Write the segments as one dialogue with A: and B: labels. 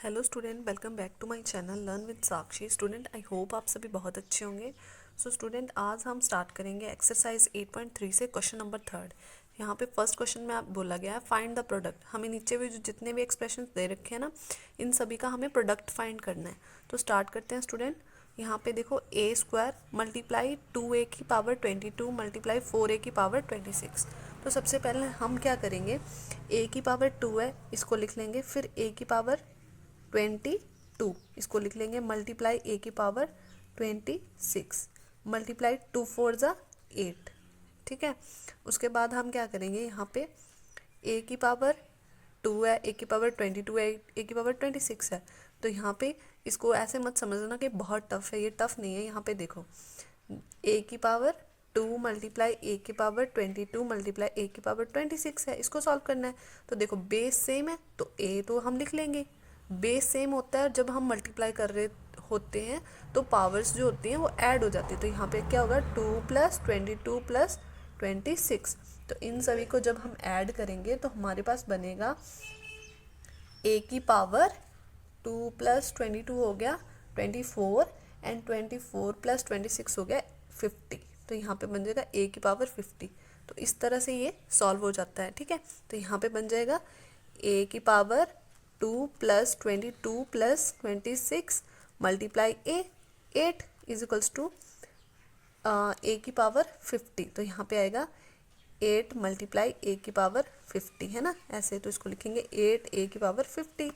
A: Hello student, welcome back to my channel learn with Sakshi. Student, I hope आप सभी बहुत अच्छे होंगे। सो स्टूडेंट, आज हम स्टार्ट करेंगे एक्सरसाइज 8.3 से क्वेश्चन नंबर 3। यहाँ पे फर्स्ट क्वेश्चन में आप बोला गया है फाइंड द प्रोडक्ट। हमें नीचे भी जो जितने भी एक्सप्रेशन दे रखे हैं ना, इन सभी का हमें प्रोडक्ट फाइंड करना है। तो स्टार्ट करते हैं स्टूडेंट। यहाँ पे देखो ए स्क्वायर मल्टीप्लाई 2a की पावर 22 मल्टीप्लाई 4a की पावर 26। तो सबसे पहले हम क्या करेंगे, a की पावर 2 है, इसको लिख लेंगे। फिर a की पावर 22 इसको लिख लेंगे, मल्टीप्लाई ए की पावर 26 मल्टीप्लाई 2 4 ज़ा 8। ठीक है, उसके बाद हम क्या करेंगे, यहाँ पे ए की पावर 2 है, ए की पावर 22 है, ए की पावर 26 है। तो यहाँ पे इसको ऐसे मत समझना कि बहुत टफ है, ये टफ नहीं है। यहाँ पे देखो, ए की पावर 2 मल्टीप्लाई ए की पावर 22 मल्टीप्लाई ए की पावर 26 है, इसको सॉल्व करना है। तो देखो बेस सेम है तो ए तो हम लिख लेंगे। बेस सेम होता है, जब हम मल्टीप्लाई कर रहे होते हैं तो पावर्स जो होती हैं वो ऐड हो जाती है। तो यहाँ पे क्या होगा, 2 प्लस 22 प्लस 26। तो इन सभी को जब हम ऐड करेंगे तो हमारे पास बनेगा ए की पावर 2 प्लस 22 हो गया 24 एंड 24 प्लस 26 हो गया 50। तो यहाँ पे बन जाएगा ए की पावर 50। तो इस तरह से ये सॉल्व हो जाता है। ठीक है, तो यहाँ पे बन जाएगा ए की power 2 plus 22 plus 26 multiply a 8 is equals to a की पावर 50। तो यहाँ पे आएगा 8 मल्टीप्लाई ए की पावर 50, है ना, ऐसे। तो इसको लिखेंगे 8 ए की पावर 50,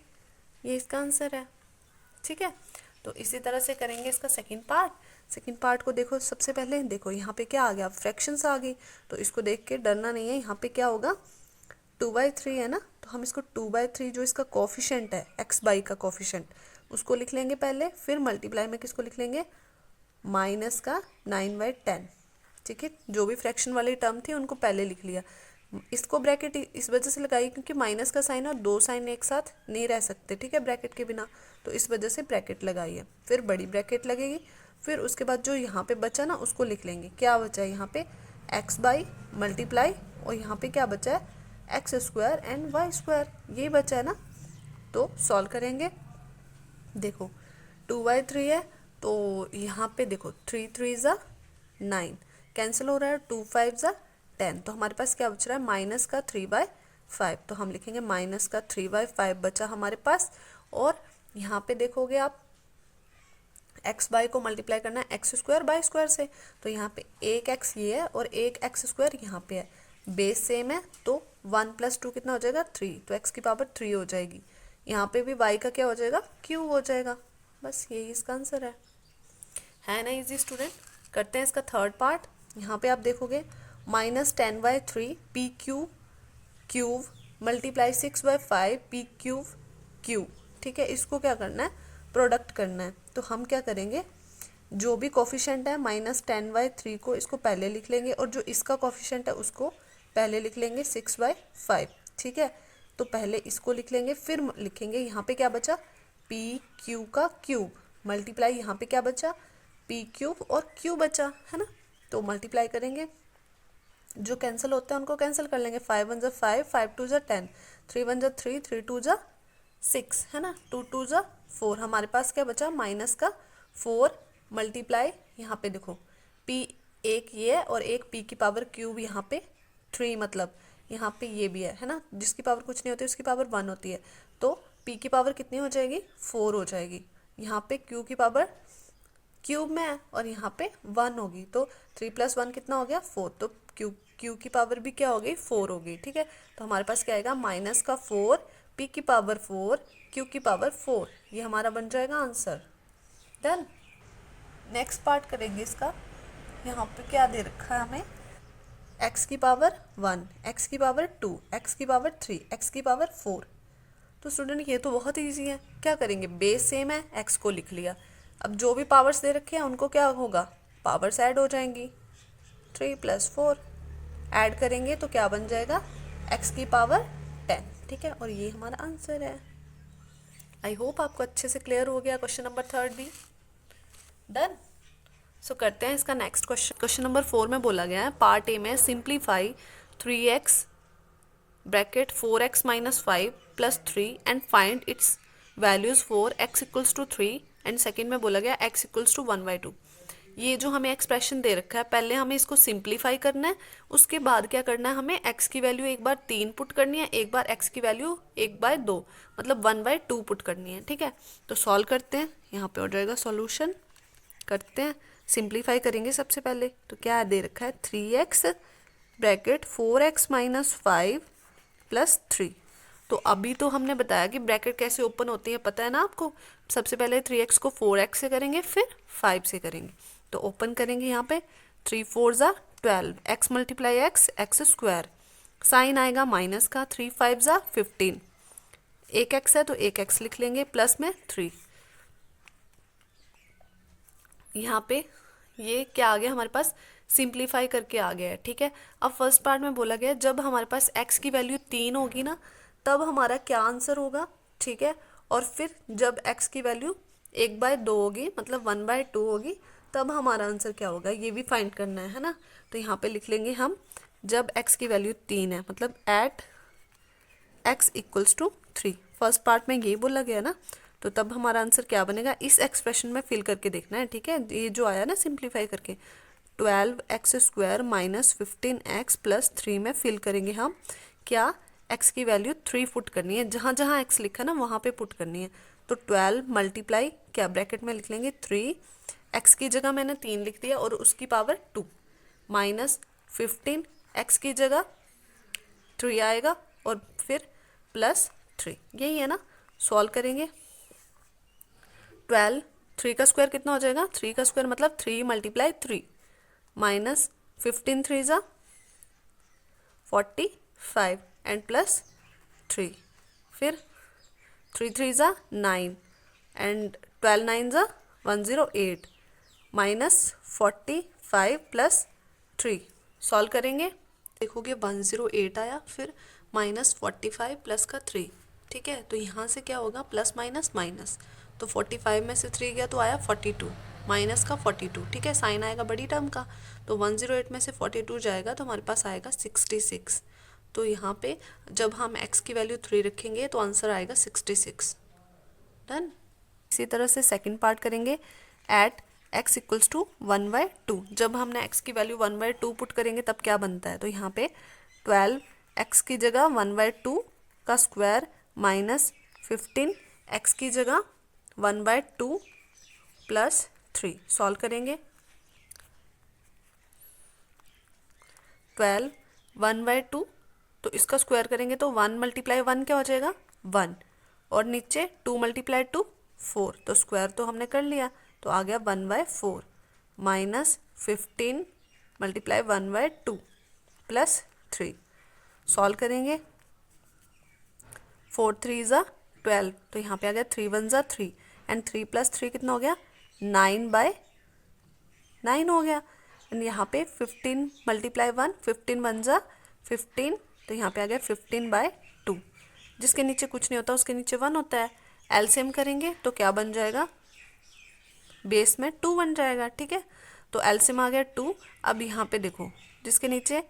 A: ये इसका आंसर है। ठीक है, तो इसी तरह से करेंगे इसका सेकंड पार्ट। सेकंड पार्ट को देखो, सबसे पहले देखो यहाँ पे क्या आ गया, फ्रैक्शंस आ गई। तो इसको देख के डरना नहीं है। यहाँ पे क्या होगा, 2/3 है ना, तो हम इसको 2/3 जो इसका कोफिशिएंट है, एक्स बाई का कोफिशिएंट, उसको लिख लेंगे पहले। फिर मल्टीप्लाई में किसको लिख लेंगे, माइनस का 9/10। ठीक है, जो भी फ्रैक्शन वाली टर्म थी उनको पहले लिख लिया। इसको ब्रैकेट इस वजह से लगाई क्योंकि माइनस का साइन और दो साइन एक साथ नहीं रह सकते, ठीक है, ब्रैकेट के बिना। तो इस वजह से ब्रैकेट लगाई है। फिर बड़ी ब्रैकेट लगेगी। फिर उसके बाद जो यहाँ पे बचा ना, उसको लिख लेंगे। क्या बचा है यहाँ पे, एक्स बाई मल्टीप्लाई, और यहाँ पे क्या बचा है, x square and y square, यही बचा है ना। तो सॉल्व करेंगे। देखो 2/3 है, तो यहाँ पे देखो 3 3 ज़ा 9 कैंसिल हो रहा है, 2 5 ज़ा 10। तो हमारे पास क्या बच रहा है, माइनस का 3/5। तो हम लिखेंगे माइनस का 3/5 बचा हमारे पास। और यहाँ पे देखोगे आप, एक्स बाई को मल्टीप्लाई करना है एक्स स्क्वायर बाई स्क्वायर से। तो यहाँ पे एक एक्स ये है और एक एक्स स्क्वायर यहाँ पे है, बेस सेम है। तो 1 + 2 कितना हो जाएगा, 3। तो एक्स की पावर 3 हो जाएगी। यहाँ पे भी वाई का क्या हो जाएगा, क्यूब हो जाएगा। बस यही इसका आंसर है ना इजी स्टूडेंट। करते हैं इसका थर्ड पार्ट। यहाँ पे आप देखोगे -10/3 P cube cube multiply 6/5 P cube cube. ठीक है, इसको क्या करना है, प्रोडक्ट करना है। तो हम क्या करेंगे, जो भी कोफिशिएंट है -10/3 को इसको पहले लिख लेंगे, और जो इसका कोफिशिएंट है उसको पहले लिख लेंगे 6/5। ठीक है, तो पहले इसको लिख लेंगे, फिर लिखेंगे यहाँ पे क्या बचा, पी क्यू का क्यूब मल्टीप्लाई यहाँ पे क्या बचा, पी क्यूब और क्यू बचा, है ना। तो मल्टीप्लाई करेंगे, जो कैंसिल होते हैं उनको कैंसिल कर लेंगे। 5 1 ज़ा 5, 5 2 ज़ा 10, 3 1 ज़ा 3, 3 2 ज़ा 6, है ना, 2 2 ज़ा 4। हमारे पास क्या बचा, माइनस का 4 मल्टीप्लाई यहाँ पे देखो, पी एक ये है और एक पी की पावर क्यूब यहाँ पे 3, मतलब यहाँ पे ये भी है ना, जिसकी पावर कुछ नहीं होती उसकी पावर 1 होती है। तो पी की पावर कितनी हो जाएगी, 4 हो जाएगी। यहाँ पे क्यू की पावर क्यूब में है और यहाँ पे 1 होगी। तो 3 + 1 कितना हो गया, 4। तो क्यू की पावर भी क्या हो गई, 4 हो गई। ठीक है, तो हमारे पास क्या आएगा, माइनस का 4 पी की पावर 4 क्यू की पावर 4, ये हमारा बन जाएगा आंसर। डन। नेक्स्ट पार्ट करेंगे इसका। यहाँ पे क्या दे रखा है हमें, एक्स की पावर 1, एक्स की पावर 2, एक्स की पावर 3, एक्स की पावर 4। तो स्टूडेंट ये तो बहुत ईजी है। क्या करेंगे, बेस सेम है, एक्स को लिख लिया। अब जो भी पावर्स दे रखे हैं उनको क्या होगा, पावर्स ऐड हो जाएंगी। 3 + 4 ऐड करेंगे तो क्या बन जाएगा, एक्स की पावर 10। ठीक है, और ये हमारा आंसर है। आई होप आपको अच्छे से क्लियर हो गया क्वेश्चन नंबर 3 भी। डन। सो करते हैं इसका नेक्स्ट क्वेश्चन। क्वेश्चन नंबर 4 में बोला गया है, पार्ट ए में simplify 3x bracket 4x - 5 + 3 and find its values for x equals to 3 and second में बोला गया x इक्वल्स टू 1/2। ये जो हमें एक्सप्रेशन दे रखा है, पहले हमें इसको सिंप्लीफाई करना है, उसके बाद क्या करना है, हमें x की वैल्यू एक बार 3 पुट करनी है, एक बार x की वैल्यू 1/2 मतलब 1/2 पुट करनी है। ठीक है, तो सॉल्व करते हैं। यहाँ पे हो जाएगा सॉल्यूशन, करते हैं सिंप्लीफाई करेंगे। सबसे पहले तो क्या दे रखा है, 3x bracket 4x minus 5 plus 3। तो अभी तो हमने बताया कि ब्रैकेट कैसे ओपन होती है, पता है ना आपको। सबसे पहले 3x को 4x से करेंगे, फिर 5 से करेंगे। तो ओपन करेंगे यहाँ पे, 3 4 ज़ा 12, x multiply x square, sign आएगा माइनस का, 3 5 ज़ा 15, एक x है तो एक x लिख लेंगे, प्लस में 3। यहाँ पे ये क्या आ गया हमारे पास, सिंप्लीफाई करके आ गया है। ठीक है, अब फर्स्ट पार्ट में बोला गया जब हमारे पास x की वैल्यू 3 होगी ना, तब हमारा क्या आंसर होगा। ठीक है, और फिर जब x की वैल्यू 1/2 होगी मतलब 1/2 होगी, तब हमारा आंसर क्या होगा, ये भी फाइंड करना है ना। तो यहाँ पे लिख लेंगे हम, जब x की वैल्यू 3 है मतलब at x equals to 3। First part में ये बोला गया ना, तो तब हमारा आंसर क्या बनेगा, इस एक्सप्रेशन में फिल करके देखना है। ठीक है, ये जो आया ना सिंप्लीफाई करके, 12x square minus 15x plus 3 में फिल करेंगे हम। क्या, x की वैल्यू 3 पुट करनी है, जहाँ जहाँ x लिखा ना वहाँ पे पुट करनी है। तो 12 मल्टीप्लाई क्या ब्रैकेट में लिख लेंगे 3, x की जगह मैंने 3 लिख दिया और उसकी पावर 2, माइनस 15, x की जगह 3 आएगा और फिर प्लस 3, यही है ना। सॉल्व करेंगे, 12, 3 का स्क्वायर कितना हो जाएगा, 3 का स्क्वायर मतलब 3 मल्टीप्लाई 3, माइनस 15 3 ज़ा 45 एंड प्लस 3, फिर 3 3 ज़ा 9 एंड 12 9 ज़ा 108, माइनस 45 प्लस 3। सॉल्व करेंगे, देखोगे 108 आया, फिर माइनस 45 प्लस का 3। ठीक है, तो यहाँ से क्या होगा, प्लस माइनस माइनस, तो 45 में से 3 गया तो आया 42, माइनस का 42। ठीक है, साइन आएगा बड़ी टर्म का, तो 108 में से 42 जाएगा तो हमारे पास आएगा 66। तो यहाँ पे जब हम x की वैल्यू 3 रखेंगे तो आंसर आएगा 66। डन। इसी तरह से सेकंड पार्ट करेंगे, एट x इक्वल्स टू 1/2। जब हमने x की वैल्यू 1/2 पुट करेंगे तब क्या बनता है, तो यहाँ पे 12 x की जगह 1/2 का स्क्वायर माइनस 15 x की जगह 1/2 प्लस 3। सॉल्व करेंगे, 12 1/2, तो इसका स्क्वायर करेंगे तो 1 मल्टीप्लाई 1 क्या हो जाएगा 1, और नीचे 2 मल्टीप्लाई 2 4, तो स्क्वायर तो हमने कर लिया, तो आ गया 1/4, माइनस 15 मल्टीप्लाई 1/2 प्लस 3। सॉल्व करेंगे, 4 3 ज़ा 12, तो यहाँ पे आ गया 3 1 ज़ा 3 एंड 3 प्लस 3 कितना हो गया 9/9 हो गया। एंड यहाँ पे 15 मल्टीप्लाई 1, 15 1 ज़ा 15, तो यहाँ पे आ गया 15/2। जिसके नीचे कुछ नहीं होता उसके नीचे 1 होता है। एलसीएम करेंगे तो क्या बन जाएगा, बेस में 2 बन जाएगा। ठीक है, तो एलसीएम आ गया 2। अब यहाँ पे देखो, जिसके नीचे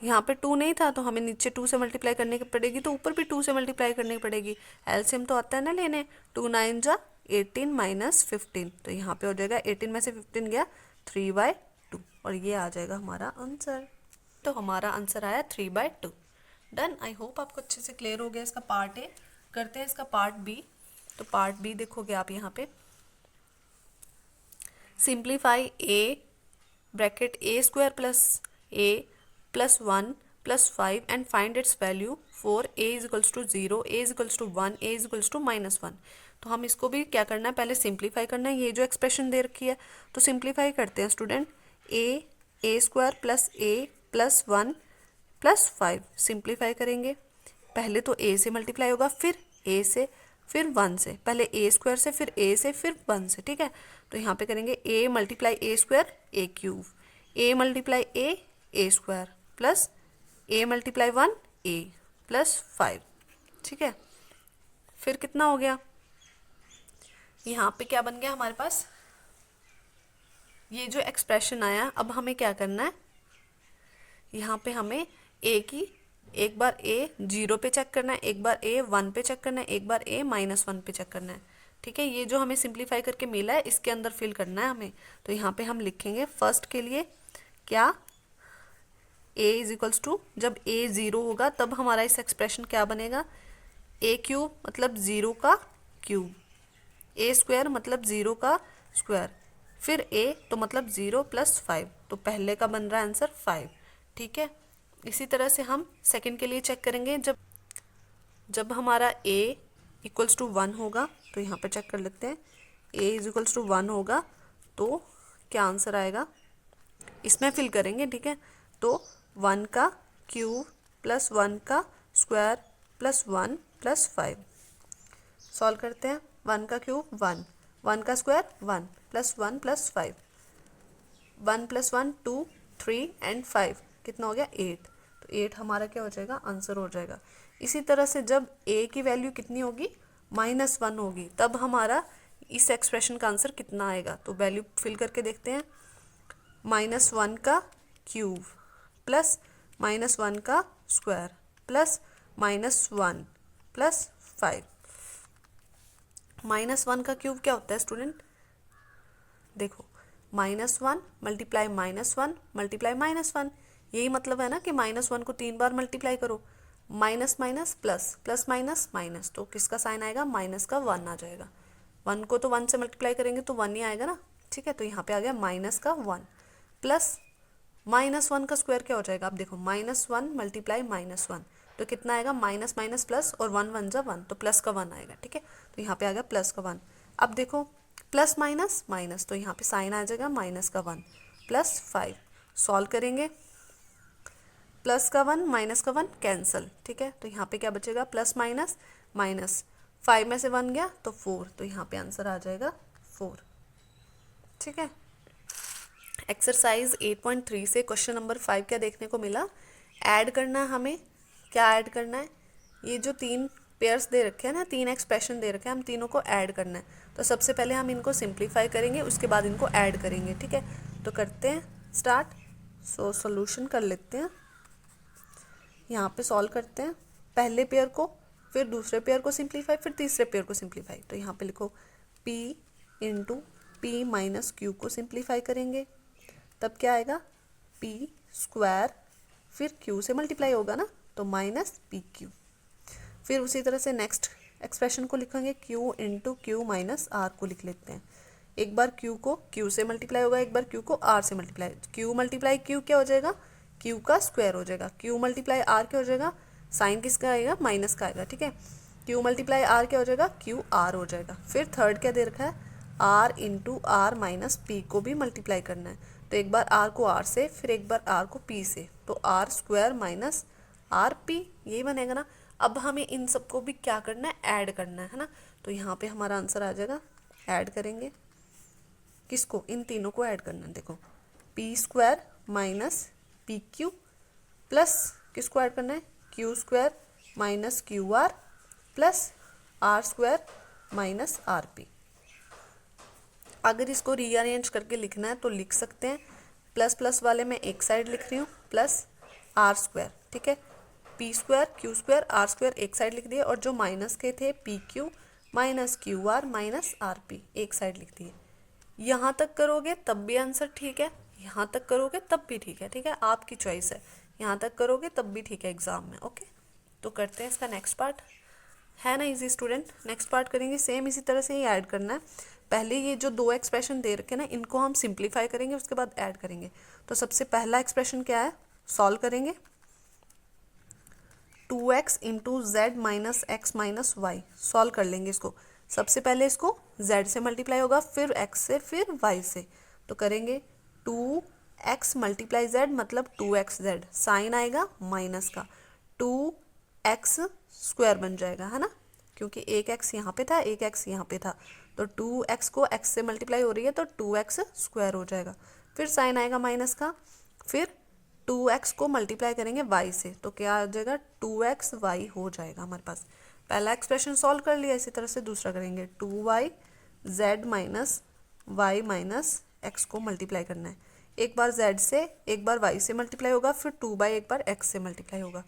A: यहाँ पे 2 नहीं था तो हमें नीचे 2 से मल्टीप्लाई करने की पड़ेगी, तो ऊपर भी 2 से मल्टीप्लाई करनी पड़ेगी। एलसीएम तो आता है ना लेने, 2 9 ज़ा 18 माइनस 15, तो यहाँ पे हो जाएगा 18 में से 15 गया 3/2, और ये आ जाएगा हमारा आंसर। तो हमारा आंसर आया 3/2। डन। आई होप आपको अच्छे से क्लियर हो गया इसका पार्ट ए। करते हैं इसका पार्ट बी। तो पार्ट बी देखोगे आप यहाँ पे, simplify a bracket a square plus a plus 1 plus 5 and find its value for a is equals to 0, a is equals to 1, a is equals to -1। तो हम इसको भी क्या करना है, पहले सिंप्लीफाई करना है। ये जो एक्सप्रेशन दे रखी है तो सिंप्लीफाई करते हैं student. a square plus a plus 1 plus 5 simplify करेंगे। पहले तो a से मल्टीप्लाई होगा, फिर a से, फिर 1 से, पहले a स्क्वायर से, फिर a से, फिर 1 से। ठीक है, तो यहाँ पे करेंगे a multiply a square a cube, a multiply a square plus a multiply 1 a plus 5। ठीक है, फिर कितना हो गया, यहाँ पे क्या बन गया हमारे पास, ये जो एक्सप्रेशन आया। अब हमें क्या करना है, यहाँ पे हमें a की एक बार ए 0 पे चेक करना है, एक बार ए 1 पे चेक करना है, एक बार ए -1 पे चेक करना है। ठीक है, ये जो हमें सिंप्लीफाई करके मिला है इसके अंदर फिल करना है हमें। तो यहाँ पे हम लिखेंगे फर्स्ट के लिए क्या, ए इज इक्वल्स टू, जब ए 0 होगा तब हमारा इस एक्सप्रेशन क्या बनेगा, ए क्यूब मतलब 0 का क्यूब, ए स्क्वायर मतलब 0 का स्क्वायर, फिर ए तो मतलब 0 + 5, तो पहले का बन रहा है आंसर 5। ठीक है, इसी तरह से हम सेकंड के लिए चेक करेंगे। जब हमारा a इक्वल्स टू 1 होगा, तो यहाँ पे चेक कर लेते हैं, a इज इक्वल्स टू 1 होगा तो क्या आंसर आएगा, इसमें फिल करेंगे। ठीक है, तो 1 का क्यूब प्लस 1 का स्क्वायर प्लस 1 + 5 सॉल्व करते हैं। 1 का क्यूब 1, 1 का स्क्वायर 1 + 1 + 5, 1 + 1 2 3 एंड 5 कितना हो गया 8। तो 8 हमारा क्या हो जाएगा, आंसर हो जाएगा। इसी तरह से जब a की वैल्यू कितनी होगी, -1 होगी, तब हमारा इस एक्सप्रेशन का आंसर कितना आएगा। तो वैल्यू फिल करके देखते हैं, -1 का क्यूब प्लस -1 का स्क्वायर प्लस -1 + 5। -1 का क्यूब क्या होता है स्टूडेंट, देखो -1 × -1 × -1, यही मतलब है ना कि -1 को 3 बार मल्टीप्लाई करो, minus minus plus, plus minus minus, तो किसका साइन आएगा, माइनस का 1 आ जाएगा। 1 को तो 1 से मल्टीप्लाई करेंगे तो 1 ही आएगा ना। ठीक है, तो यहाँ पे आ गया माइनस का 1 प्लस -1 का स्क्वायर क्या हो जाएगा, आप देखो -1 × -1 तो कितना आएगा, माइनस माइनस प्लस, और 1 1 जा 1, तो प्लस का 1 आएगा। ठीक है, तो यहाँ पे आ गया प्लस का 1। अब देखो प्लस माइनस माइनस, तो यहाँ पे साइन आ जाएगा माइनस का 1 + 5 सॉल्व करेंगे, प्लस का 1 माइनस का 1 कैंसल। ठीक है, तो यहाँ पे क्या बचेगा, प्लस माइनस माइनस, 5 में से 1 गया तो 4, तो यहाँ पे आंसर आ जाएगा 4। ठीक है, एक्सरसाइज 8.3 से क्वेश्चन नंबर 5 क्या देखने को मिला, ऐड करना है हमें। क्या ऐड करना है, ये जो 3 पेयर्स दे रखे हैं ना, 3 एक्सप्रेशन दे रखे हैं, हम तीनों को ऐड करना है। तो सबसे पहले हम इनको सिंप्लीफाई करेंगे, उसके बाद इनको ऐड करेंगे। ठीक है, तो करते हैं स्टार्ट। सोल्यूशन कर लेते हैं, यहाँ पे सॉल्व करते हैं, पहले पेयर को, फिर दूसरे पेयर को सिंप्लीफाई, फिर तीसरे पेयर को सिंप्लीफाई। तो यहाँ पे लिखो p × p - q को सिंप्लीफाई करेंगे, तब क्या आएगा, p², फिर q से मल्टीप्लाई होगा ना, तो -pq। फिर उसी तरह से नेक्स्ट एक्सप्रेशन को लिखेंगे, q × q - r को लिख लेते हैं। एक बार q को q से मल्टीप्लाई होगा, एक बार q को r से मल्टीप्लाई, q × q क्या हो जाएगा, q का स्क्वायर हो जाएगा, q × r क्या हो जाएगा, साइन किसका आएगा, माइनस का आएगा। ठीक है, q × r क्या हो जाएगा, qr हो जाएगा। फिर थर्ड क्या दे रखा है, r × r - p को भी मल्टीप्लाई करना है, तो एक बार r को r से, फिर एक बार r को p से, तो r² - rp, यही बनेगा ना। अब हमें इन सबको भी क्या करना है, ऐड करना है ना। तो यहाँ पे हमारा आंसर आ जाएगा, ऐड करेंगे किसको, इन तीनों को ऐड करना है। देखो p² - pq प्लस किसको ऐड करना है, q² - qr plus r² - rp। अगर इसको रीअरेंज करके लिखना है तो लिख सकते हैं, प्लस प्लस वाले में एक साइड लिख रही हूँ, प्लस r²। ठीक है, p² q² r² एक साइड लिख दिए, और जो माइनस के थे pq - qr - rp एक साइड लिख दिए। यहाँ तक करोगे तब भी आंसर ठीक है, यहाँ तक करोगे तब भी ठीक है। ठीक है, आपकी चॉइस है, यहाँ तक करोगे तब भी ठीक है एग्जाम में। ओके, तो करते हैं इसका नेक्स्ट पार्ट, है ना इजी स्टूडेंट। नेक्स्ट पार्ट करेंगे, सेम इसी तरह से ही ऐड करना है। पहले ये जो 2 एक्सप्रेशन दे रखे ना, इनको हम सिंप्लीफाई करेंगे, उसके बाद ऐड करेंगे। तो सबसे पहला एक्सप्रेशन क्या है, सॉल्व करेंगे, 2x × z - x - y solve कर लेंगे इसको। सबसे पहले इसको z से मल्टीप्लाई होगा, फिर x से, फिर y से, तो करेंगे 2x × z मतलब 2xz, साइन आएगा माइनस का, 2x² बन जाएगा, है ना, क्योंकि एक x यहाँ पे था, एक x यहाँ पे था, तो 2x को x से मल्टीप्लाई हो रही है तो 2x² हो जाएगा। फिर साइन आएगा माइनस का, फिर 2x को मल्टीप्लाई करेंगे y से, तो क्या आ जाएगा, 2xy हो जाएगा हमारे पास। पहला एक्सप्रेशन सॉल्व कर लिया, इसी तरह से दूसरा करेंगे, 2yz - y - x को मल्टीप्लाई करना है। एक बार z से, एक बार y से मल्टीप्लाई होगा, फिर 2 बाई एक बार x से मल्टीप्लाई होगा,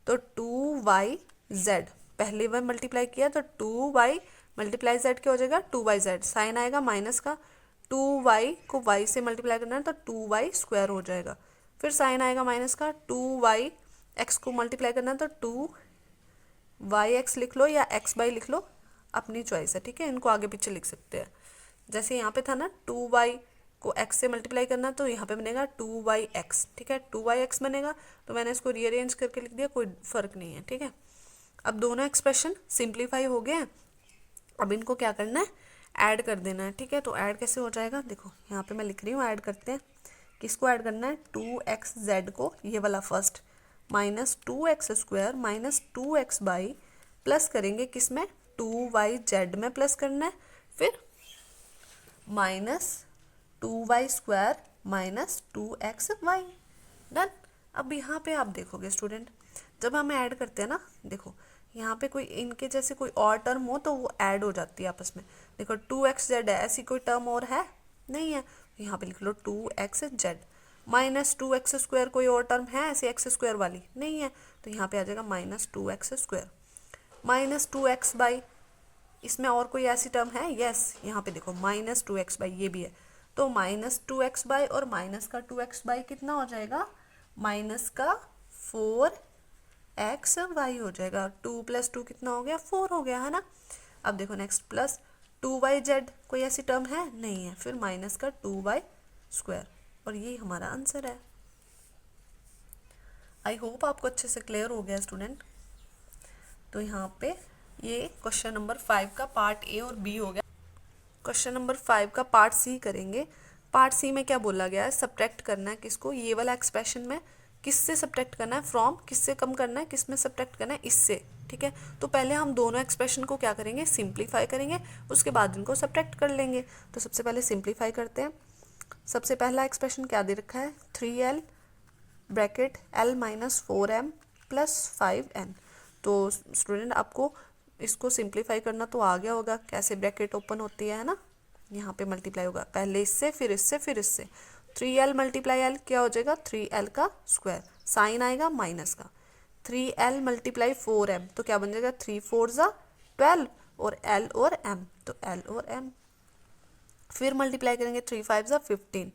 A: तो 2yz, पहले बार मल्टीप्लाई किया तो 2y मल्टीप्लाई z क्या हो जाएगा 2yz, साइन आएगा माइनस का, 2y को y से मल्टीप्लाई करना है तो 2y स्क्वायर हो जाएगा, फिर साइन आएगा माइनस का, 2y x को मल्टीप्लाई करना है तो 2yx लिख लो या x बाई लिख लो, अपनी चॉइस है, ठीक है, इनको आगे पीछे लिख सकते हैं। जैसे यहाँ पे था ना 2y को x से मल्टीप्लाई करना तो यहाँ पे बनेगा 2yx, ठीक है, 2yx बनेगा, तो मैंने इसको रीअरेंज करके लिख दिया, कोई फर्क नहीं है, ठीक है। अब दोनों एक्सप्रेशन सिंप्लीफाई हो गए हैं, अब इनको क्या करना है, ऐड कर देना है, ठीक है। तो ऐड कैसे हो जाएगा, देखो यहाँ पे मैं लिख रही हूँ, ऐड करते हैं। किसको ऐड करना है, 2xz को, ये वाला first, minus 2x square minus 2x by, plus करेंगे किस में, 2yz में प्लस करना है, फिर minus 2y square minus 2xy, done. अब यहाँ पे आप देखोगे स्टूडेंट, जब हम ऐड करते हैं ना, देखो यहाँ पे कोई इनके जैसे कोई और टर्म हो तो वो ऐड हो जाती है आपस में। देखो 2xz है, ऐसी कोई टर्म और है नहीं है, यहाँ पे लिख लो 2xz, माइनस 2x स्क्वायर कोई और टर्म है ऐसे x स्क्वायर वाली नहीं है, तो यहाँ पे आ जाएगा minus 2x square, minus 2x by, इसमें और कोई ऐसी टर्म है, यस, यहाँ पे देखो माइनस 2x बाई, ये भी है, तो माइनस 2x बाई और माइनस का 2x बाई कितना हो जाएगा, माइनस का 4x वाई हो जाएगा, 2 प्लस 2 कितना हो गया, 4 हो गया, है ना। अब देखो नेक्स्ट, प्लस 2yz, कोई ऐसी टर्म है नहीं है, फिर माइनस का 2y स्क्वायर, और ये हमारा आंसर है। आई होप आपको अच्छे से क्लियर हो गया स्टूडेंट। तो यहाँ पे ये क्वेश्चन नंबर 5 का पार्ट ए और बी हो गया। क्वेश्चन नंबर 5 का पार्ट सी करेंगे। पार्ट सी में क्या बोला गया है, सब्ट्रैक्ट करना है किसको, ये वाला एक्सप्रेशन में किससे सब्ट्रैक्ट करना है, फ्रॉम किससे कम करना है, किस में सब्ट्रैक्ट करना है, इससे, ठीक है। तो पहले हम दोनों एक्सप्रेशन को क्या करेंगे, सिंप्लीफाई करेंगे, उसके बाद इनको सब्ट्रैक्ट कर लेंगे। तो सबसे पहले सिंप्लीफाई करते हैं। सबसे पहला एक्सप्रेशन क्या दे रखा है, 3l bracket l minus 4m plus 5n। तो स्टूडेंट आपको इसको सिंप्लीफाई करना तो आ गया होगा, कैसे ब्रैकेट ओपन होती है ना, यहाँ पे मल्टीप्लाई होगा, पहले इससे फिर इससे फिर इससे, 3l मल्टीप्लाई l क्या हो जाएगा, 3l का स्क्वायर, साइन आएगा माइनस का, 3l मल्टीप्लाई 4m तो क्या बन जाएगा, 3 4 ज़ा 12 और l और m, तो l और m, फिर मल्टीप्लाई करेंगे 3 5 ज़ा 15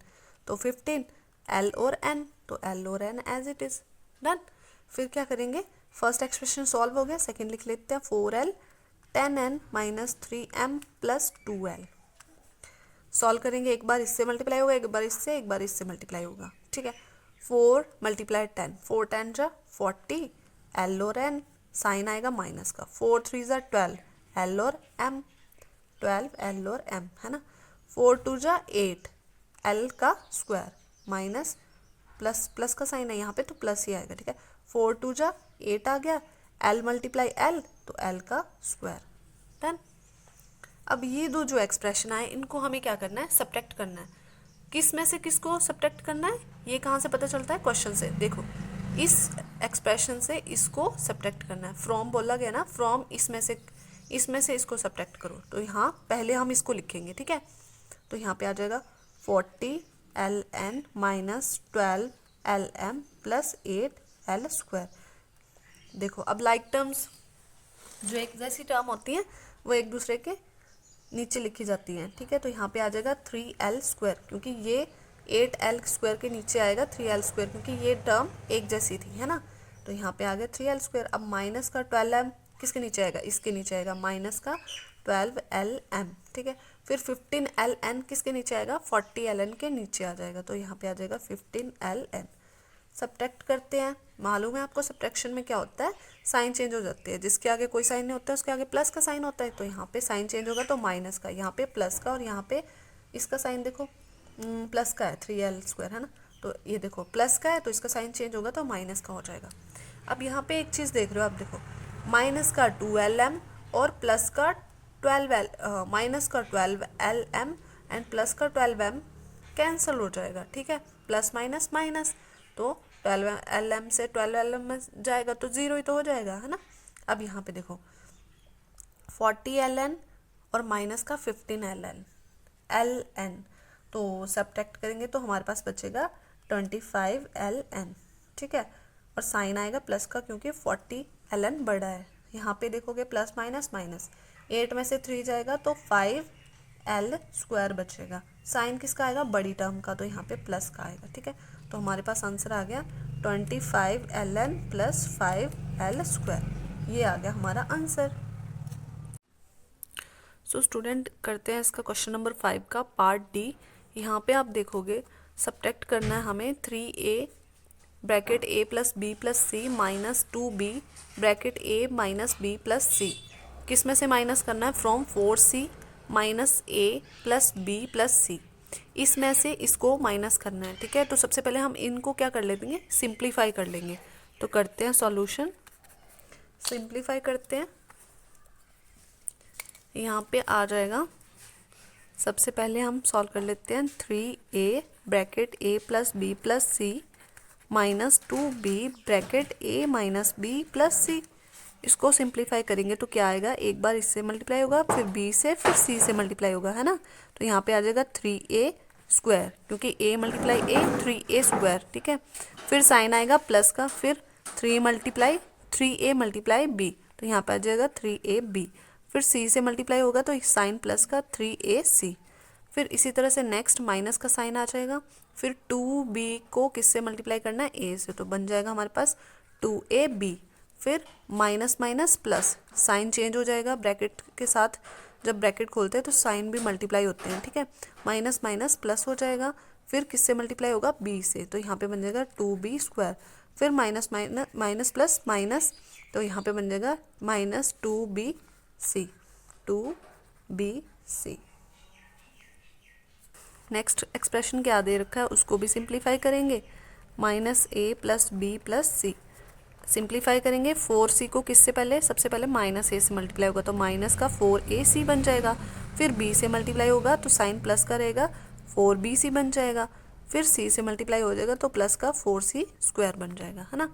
A: तो 15, l और n तो l और n as it is, done. फिर क्या करेंगे, फर्स्ट एक्सप्रेशन सॉल्व हो गया, सेकंड लिख लेते हैं, 4l 10n minus 3m plus 2l। Solve करेंगे, एक बार इससे मल्टीप्लाई होगा, एक बार इससे मल्टीप्लाई होगा, ठीक है। 4 मल्टीप्लाई 10, 4 10 जा 40, l और n, साइन आएगा माइनस का, 4 3 जा 12, l और m, 12 l और m, है ना। 4 2 जा 8, l का स्क्वायर माइनस प्लस, प्लस का साइन है यहाँ पे तो प्लस ही आएगा, ठीक है। 4 2 जा 8 आ गया, l मल्टीप्लाई l तो l का स्क्वायर, डन। अब ये दो जो एक्सप्रेशन आए इनको हमें क्या करना है, सब्ट्रैक्ट करना है। किस में से किसको सब्ट्रैक्ट करना है, ये कहाँ से पता चलता है, क्वेश्चन से। देखो इस एक्सप्रेशन से इसको सब्ट्रैक्ट करना है, फ्रॉम बोला गया ना, फ्रॉम इसमें से इसको सब्ट्रैक्ट करो, तो यहाँ पहले हम इसको लिखेंगे, ठीक है। तो यहाँ पे आ जाएगा 40 ln minus 12 lm plus 8 l square. देखो अब लाइक टर्म्स, जो एक जैसी टर्म होती हैं वो एक दूसरे के नीचे लिखी जाती हैं, ठीक है। तो यहाँ पे आ जाएगा 3l स्क्वायर, क्योंकि ये 8l स्क्वायर के नीचे आएगा 3l स्क्वायर, क्योंकि ये टर्म एक जैसी थी, है ना। तो यहाँ पे आ गया 3l स्क्वायर। अब माइनस का 12m किसके नीचे आएगा, इसके नीचे आएगा, माइनस का 12lm, ठीक है। फिर 15ln किसके नीचे आएगा, 40ln के नीचे आ जाएगा, तो यहाँ पे आ जाएगा 15ln। सब्ट्रैक्ट करते हैं, मालूम है आपको सब्ट्रैक्शन में क्या होता है, साइन चेंज हो जाती है, जिसके आगे कोई साइन नहीं होता है उसके आगे प्लस का साइन होता है, तो यहाँ पे साइन चेंज होगा तो माइनस का, यहाँ पे प्लस का, और यहाँ पे इसका साइन देखो प्लस का है, 3l स्क्वायर, है ना। तो ये देखो प्लस का है तो इसका साइन चेंज होगा तो माइनस का हो जाएगा। अब यहाँ पे एक चीज़ देख रहे हो आप, देखो माइनस का 2lm और प्लस का 12l, माइनस का 12lm एंड प्लस का 12m कैंसिल हो जाएगा, ठीक है, प्लस माइनस माइनस, तो 12lm से 12lm में जाएगा तो 0 ही तो हो जाएगा, है ना। अब यहाँ पे देखो 40ln और माइनस का 15ln, तो सब्ट्रैक्ट करेंगे तो हमारे पास बचेगा 25ln, ठीक है। और साइन आएगा प्लस का क्योंकि 40 ln बड़ा है। यहाँ पे देखोगे प्लस माइनस माइनस, 8 में से 3 जाएगा तो 5l² बचेगा। साइन किसका आएगा, बड़ी टर्म का, तो यहाँ पे प्लस का आएगा। ठीक है, तो हमारे पास आंसर आ गया 25 ln प्लस 5l²। ये आ गया हमारा आंसर। सो स्टूडेंट करते हैं इसका क्वेश्चन नंबर 5 का पार्ट डी। यहाँ पे आप देखोगे सब्ट्रैक्ट करना है हमें 3a bracket a plus b plus c minus 2b bracket a minus b plus c. किस में से माइनस करना है, from 4c minus a plus b plus c. इसमें से इसको माइनस करना है। ठीक है, तो सबसे पहले हम इनको क्या कर लेंगे, सिंप्लीफाई कर लेंगे। तो करते हैं सॉल्यूशन, सिंप्लीफाई करते हैं। यहाँ पे आ जाएगा, सबसे पहले हम सॉल्व कर लेते हैं 3a bracket a plus b plus c minus 2b bracket a minus b plus c. इसको सिंप्लीफाई करेंगे तो क्या आएगा, एक बार इससे मल्टीप्लाई होगा, फिर b से, फिर c से मल्टीप्लाई होगा, है ना। तो यहाँ पे आ जाएगा 3a², क्योंकि a मल्टीप्लाई a 3a²। ठीक है, फिर साइन आएगा प्लस का, फिर 3a मल्टीप्लाई b, तो यहाँ पे आ जाएगा 3ab। फिर c से मल्टीप्लाई होगा तो साइन प्लस का 3ac। फिर इसी तरह से नेक्स्ट माइनस का साइन आ जाएगा, फिर 2b को किससे मल्टीप्लाई करना है, a से, तो बन जाएगा हमारे पास 2ab। फिर minus minus plus, sign change हो जाएगा ब्रैकेट के साथ, जब ब्रैकेट खोलते हैं तो साइन भी मल्टीप्लाई होते हैं। ठीक है, माइनस माइनस प्लस हो जाएगा, फिर किससे मल्टीप्लाई होगा, b से, तो यहाँ पे बन जाएगा 2b²। फिर minus minus minus plus minus, तो यहाँ पे बन जाएगा माइनस 2bc। नेक्स्ट एक्सप्रेशन क्या दे रखा है उसको भी सिंप्लीफाई करेंगे, minus a plus b plus c. Simplify करेंगे 4c को किससे पहले, सबसे पहले माइनस a से मल्टीप्लाई होगा तो माइनस का 4ac बन जाएगा। फिर b से मल्टीप्लाई होगा तो साइन प्लस का रहेगा, 4bc बन जाएगा। फिर c से मल्टीप्लाई हो जाएगा तो प्लस का 4c² बन जाएगा, है ना।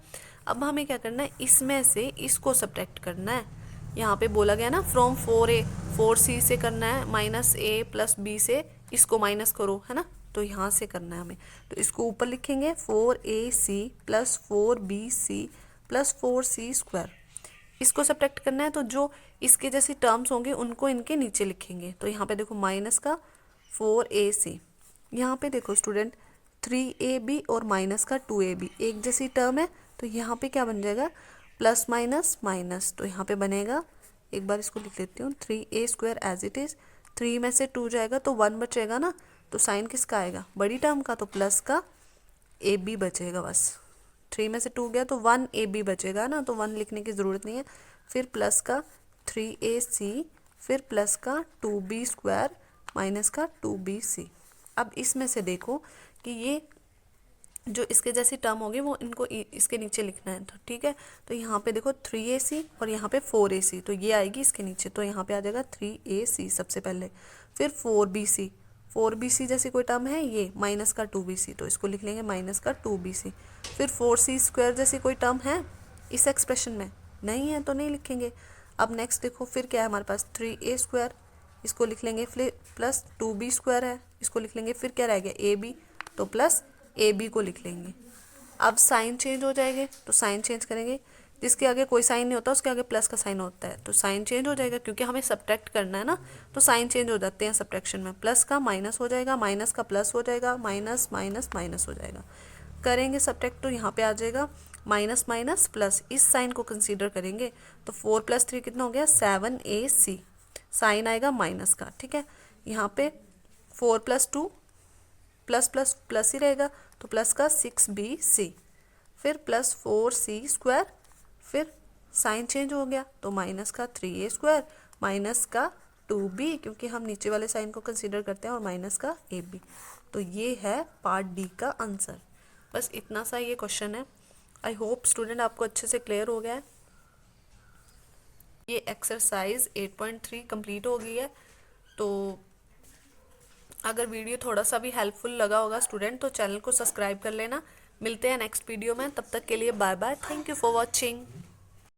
A: अब हमें क्या करना है, इसमें से इसको सब्ट्रैक्ट करना है। यहाँ पे बोला गया ना फ्रॉम 4c से करना है, माइनस a प्लस बी से इसको माइनस करो, है ना। तो यहाँ से करना है हमें, तो इसको ऊपर लिखेंगे 4ac plus 4bc plus 4c²। इसको सब्ट्रैक्ट करना है, तो जो इसके जैसी टर्म्स होंगे उनको इनके नीचे लिखेंगे। तो यहाँ पे देखो माइनस का 4ac, यहाँ पे देखो स्टूडेंट 3ab और माइनस का 2ab एक जैसी टर्म है, तो यहाँ पे क्या बन जाएगा, प्लस माइनस माइनस, तो यहाँ पे बनेगा, एक बार इसको लिख लेती हूँ, 3a² एज इट इज़। 3 में से 2 जाएगा तो 1 बचेगा ना, तो साइन किसका आएगा, बड़ी टर्म का, तो प्लस का ab बचेगा बस। 3 में से 2 गया तो 1ab बचेगा ना, तो 1 लिखने की ज़रूरत नहीं है। फिर प्लस का 3ac, फिर प्लस का 2b² माइनस का 2bc। अब इसमें से देखो कि ये जो इसके जैसी टर्म होगी वो इनको इसके नीचे लिखना है, तो ठीक है। तो यहाँ पे देखो 3ac और यहाँ पे 4ac, तो ये आएगी इसके नीचे, तो यहाँ पे आ जाएगा 3ac सबसे पहले। फिर 4bc जैसी कोई टर्म है ये, माइनस का 2bc, तो इसको लिख लेंगे माइनस का 2bc। फिर 4c² जैसी कोई टर्म है इस एक्सप्रेशन में, नहीं है तो नहीं लिखेंगे। अब नेक्स्ट देखो फिर क्या है हमारे पास, 3a², इसको लिख लेंगे, फिर प्लस 2b² है, इसको लिख लेंगे। फिर क्या रह गया, ab, तो प्लस ab को लिख लेंगे। अब साइन चेंज हो जाएंगे, तो साइन चेंज करेंगे, जिसके आगे कोई साइन नहीं होता उसके आगे प्लस का साइन होता है, तो साइन चेंज हो जाएगा, क्योंकि हमें सब्ट्रैक्ट करना है ना, तो साइन चेंज हो जाते हैं सब्ट्रैक्शन में। प्लस का माइनस हो जाएगा, माइनस का प्लस हो जाएगा, माइनस माइनस माइनस हो जाएगा। करेंगे सब्ट्रैक्ट तो यहाँ पे आ जाएगा माइनस माइनस प्लस, इस साइन को कंसीडर करेंगे तो 4 + 3 कितना हो गया, 7ac। साइन आएगा माइनस का, ठीक है। यहाँ पे 4 + 2 प्लस प्लस प्लस ही रहेगा, तो प्लस का 6bc, फिर प्लस 4c², फिर साइन चेंज हो गया तो माइनस का 3a² माइनस का 2b, क्योंकि हम नीचे वाले साइन को कंसीडर करते हैं, और माइनस का ab। तो ये है पार्ट डी का आंसर। बस इतना सा ये क्वेश्चन है। आई होप स्टूडेंट आपको अच्छे से क्लियर हो गया है। ये एक्सरसाइज 8.3 कंप्लीट हो गई है। तो अगर वीडियो थोड़ा सा भी हेल्पफुल लगा होगा स्टूडेंट, तो चैनल को सब्सक्राइब कर लेना। मिलते हैं नेक्स्ट वीडियो में, तब तक के लिए bye bye. Thank you for watching.